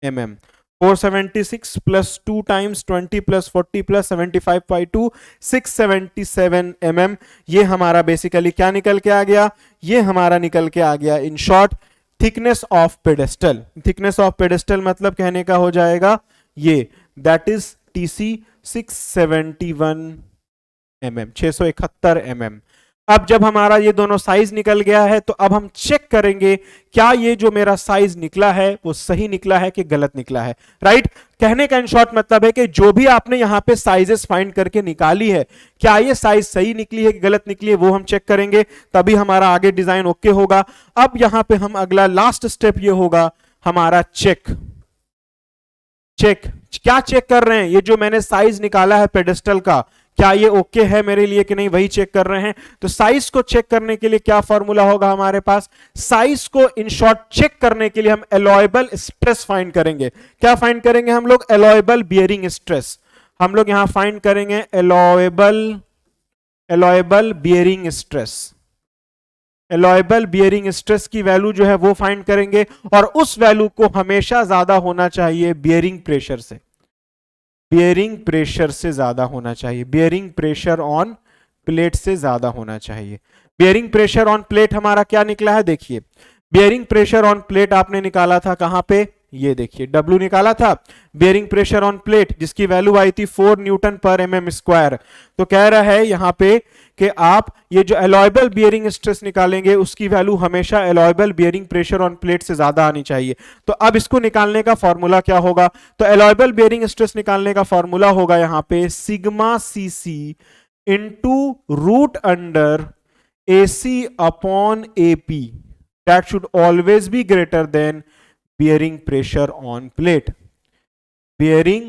mm। 476 plus 2 times 20 plus 40 plus 75/2 677 mm। ये हमारा बेसिकली क्या निकल के आ गया, ये हमारा निकल के आ गया in short thickness of pedestal, thickness of pedestal मतलब कहने का हो जाएगा ये, that is TC 671 mm, 671 mm। अब जब हमारा ये दोनों साइज निकल गया है तो अब हम चेक करेंगे क्या ये जो मेरा साइज निकला है वो सही निकला है कि गलत निकला है, राइट। कहने का इन शॉर्ट मतलब है कि जो भी आपने यहां पे साइजेस फाइंड करके निकाली है, क्या ये साइज सही निकली है कि गलत निकली है, वो हम चेक करेंगे, तभी हमारा आगे डिजाइन ओके होगा। अब यहां पे हम अगला लास्ट स्टेप ये होगा हमारा चेक। चेक क्या चेक कर रहे हैं, ये जो मैंने साइज निकाला है पेडेस्टल का, क्या ये ओके है मेरे लिए कि नहीं, वही चेक कर रहे हैं। तो साइज को चेक करने के लिए क्या फॉर्मूला होगा हमारे पास, साइज को इन शॉर्ट चेक करने के लिए हम एलॉयबल स्ट्रेस फाइंड करेंगे। क्या फाइंड करेंगे हम लोग, एलॉयबल बियरिंग स्ट्रेस। हम लोग यहां फाइंड करेंगे एलॉयबल बियरिंग स्ट्रेस। एलॉयबल बियरिंग स्ट्रेस की वैल्यू जो है वो फाइंड करेंगे, और उस वैल्यू को हमेशा ज्यादा होना चाहिए बियरिंग प्रेशर से, बियरिंग प्रेशर से ज्यादा होना चाहिए, बियरिंग प्रेशर ऑन प्लेट से ज्यादा होना चाहिए। बियरिंग प्रेशर ऑन प्लेट हमारा क्या निकला है, देखिए बियरिंग प्रेशर ऑन प्लेट आपने निकाला था कहां पे, ये देखिए W निकाला था बियरिंग प्रेशर ऑन प्लेट, जिसकी वैल्यू आई थी 4 न्यूटन पर mm स्क्वायर। तो कह रहा है यहां पे कि आप ये जो एलॉयबल बियरिंग स्ट्रेस निकालेंगे उसकी वैल्यू हमेशा एलॉयबल बियरिंग प्रेशर ऑन प्लेट से ज्यादा आनी चाहिए। तो अब इसको निकालने का फॉर्मूला क्या होगा, तो एलॉयबल बियरिंग स्ट्रेस निकालने का फॉर्मूला होगा यहां पे sigma CC into root under AC upon AP, that should always be greater than bearing pressure on plate, bearing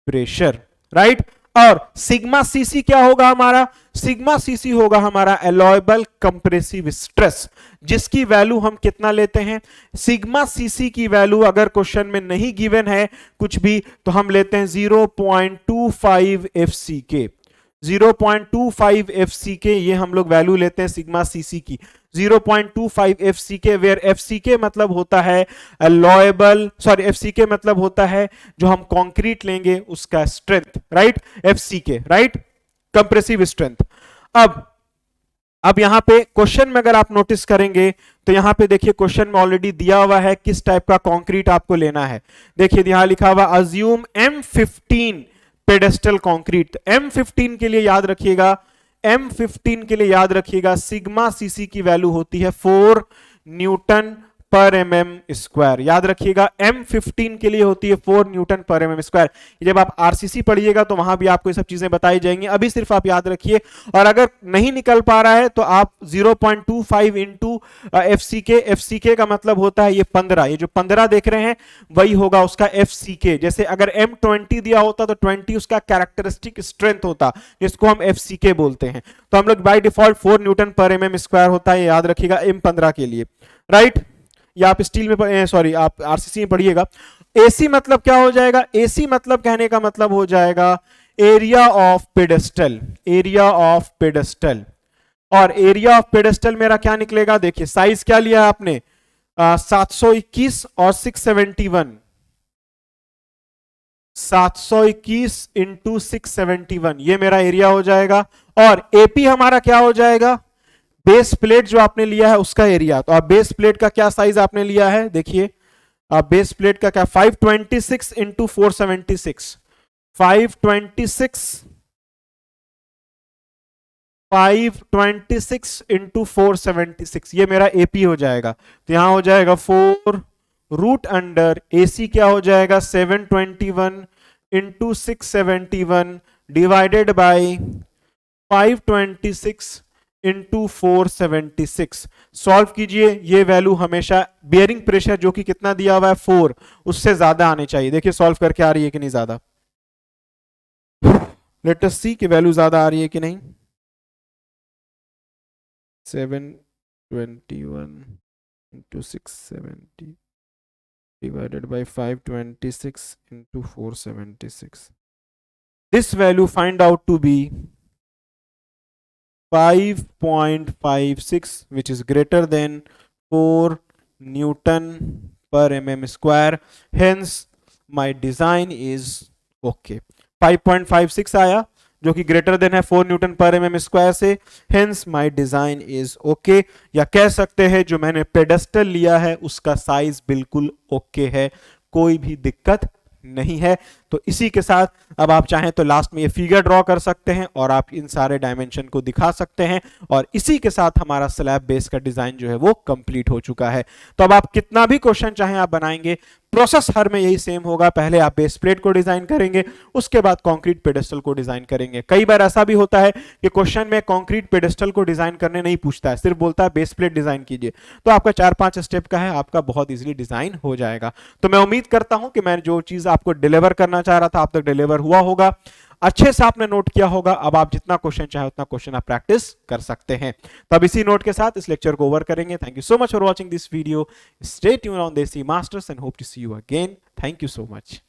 pressure, right. और सिग्मा सीसी क्या होगा हमारा, सिग्मा सीसी होगा हमारा एलॉयबल कंप्रेसिव स्ट्रेस, जिसकी वैल्यू हम कितना लेते हैं, सिग्मा सीसी की वैल्यू अगर क्वेश्चन में नहीं गिवन है कुछ भी तो हम लेते हैं 0.25 FCK, 0.25 FCK, ये हम लोग वैल्यू लेते हैं सिग्मा सीसी की 0.25 FCK, वेयर FCK मतलब होता है एलॉयबल, सॉरी FCK मतलब होता है जो हम कंक्रीट लेंगे उसका strength, right, FCK, right, compressive strength. अब यहां पे क्वेश्चन में अगर आप नोटिस करेंगे तो यहां पे देखिए क्वेश्चन में ऑलरेडी दिया हुआ है किस टाइप का कंक्रीट आपको लेना है। देखिए यहां लिखा हुआ assume M15 pedestal concrete. M15 के लिए याद रखिएगा, M15 के लिए याद रखिएगा सिग्मा सीसी की वैल्यू होती है 4 न्यूटन पर mm स्क्वायर। याद रखिएगा M15 के लिए होती है 4 न्यूटन पर mm स्क्वायर। जब आप आरसीसी पढ़िएगा तो वहां भी आपको ये सब चीजें बताई जाएंगी, अभी सिर्फ आप याद रखिए। और अगर नहीं निकल पा रहा है तो आप 0.25 इंटू FCK का मतलब होता है ये 15, ये जो 15 देख रहे हैं वही होगा उसका FCK। जैसे अगर M20 दिया होता तो 20 उसका कैरेक्टरिस्टिक स्ट्रेंथ होता, जिसको हम FCK बोलते हैं। तो हम लोग बाय डिफॉल्ट 4 न्यूटन पर mm स्क्वायर होता है, याद रखिएगा M15 के लिए, राइट। या आप स्टील में सॉरी आप आरसीसी में पढ़िएगा। एसी मतलब क्या हो जाएगा, एसी मतलब कहने का मतलब हो जाएगा area of pedestal, area of pedestal. और एरिया ऑफ पेडेस्टल मेरा क्या निकलेगा, देखिए साइज क्या लिया आपने 721 और 671, 721 इंटू 671 ये मेरा एरिया हो जाएगा। और एपी हमारा क्या हो जाएगा, बेस प्लेट जो आपने लिया है उसका एरिया। तो आप बेस प्लेट का क्या साइज आपने लिया है, देखिए आप बेस प्लेट का क्या 526 इंटू 476, 526 इंटू 476 ये मेरा एपी हो जाएगा। तो यहां हो जाएगा 4 रूट अंडर एसी क्या हो जाएगा 721 into 671 divided by 526 into 476। Solve कीजिए, ये वैल्यू हमेशा बियरिंग प्रेशर जो कि कितना दिया हुआ है 4 उससे ज्यादा आने चाहिए। देखिए सॉल्व करके आ रही है कि नहीं ज्यादा, लेट अस सी कि वैल्यू ज्यादा आ रही है कि नहीं। 721 into 670 divided by 526 into 476, this value find out to be 5.56 which is greater than 4 Newton per mm square, hence my design is okay। 5.56 आया, जो कि ग्रेटर देन है 4 न्यूटन पर एमएम स्क्वायर से, hence my design is okay. या कह सकते हैं जो मैंने पेडेस्टल लिया है उसका साइज बिल्कुल ओके है, कोई भी दिक्कत नहीं है। तो इसी के साथ अब आप चाहें तो लास्ट में ये फिगर ड्रॉ कर सकते हैं और आप इन सारे डायमेंशन को दिखा सकते हैं, और इसी के साथ हमारा स्लैब बेस का डिजाइन जो है वो कंप्लीट हो चुका है। तो अब आप कितना भी क्वेश्चन चाहें आप बनाएंगे, प्रोसेस हर में यही सेम होगा। पहले आप बेस प्लेट को डिजाइन करेंगे, उसके बाद कंक्रीट पेडेस्टल को डिजाइन करेंगे। कई बार ऐसा भी होता है कि क्वेश्चन में कंक्रीट पेडेस्टल को डिजाइन करने नहीं पूछता है, सिर्फ बोलता है बेस प्लेट डिजाइन कीजिए। तो आपका 4-5 स्टेप का है, आपका बहुत इजीली डिजाइन हो जाएगा। तो मैं उम्मीद करता हूं कि मैं जो चीज आपको डिलीवर करना चाह रहा था आप तक डिलीवर हुआ होगा, अच्छे से आपने नोट किया होगा। अब आप जितना क्वेश्चन चाहे उतना क्वेश्चन आप प्रैक्टिस कर सकते हैं। तब इसी नोट के साथ इस लेक्चर को ओवर करेंगे। Thank you so much for watching this video. Stay tuned on Desi masters and hope to see you again. Thank you so much.